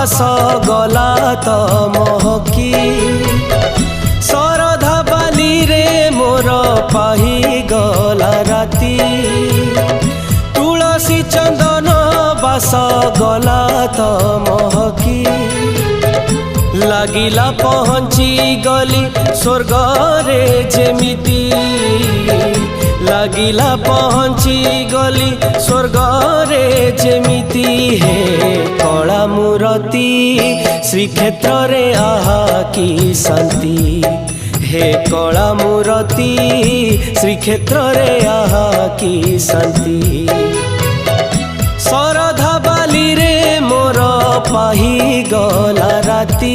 बास गला तो महकी शरधा बाली रे मोर पाही गला राती तुलसी चंदन बास गला तो महकी लागिला पहुँची गली स्वर्ग रे जेमिति लागिला पहुँची गली स्वर्ग रे जेमिति हे कला मूरति श्रीक्षेत्र रे आहा की शांति हे कला मूरति श्रीक्षेत्र रे आहा की शांति शरधा बाली रे मोर पाही गला राती।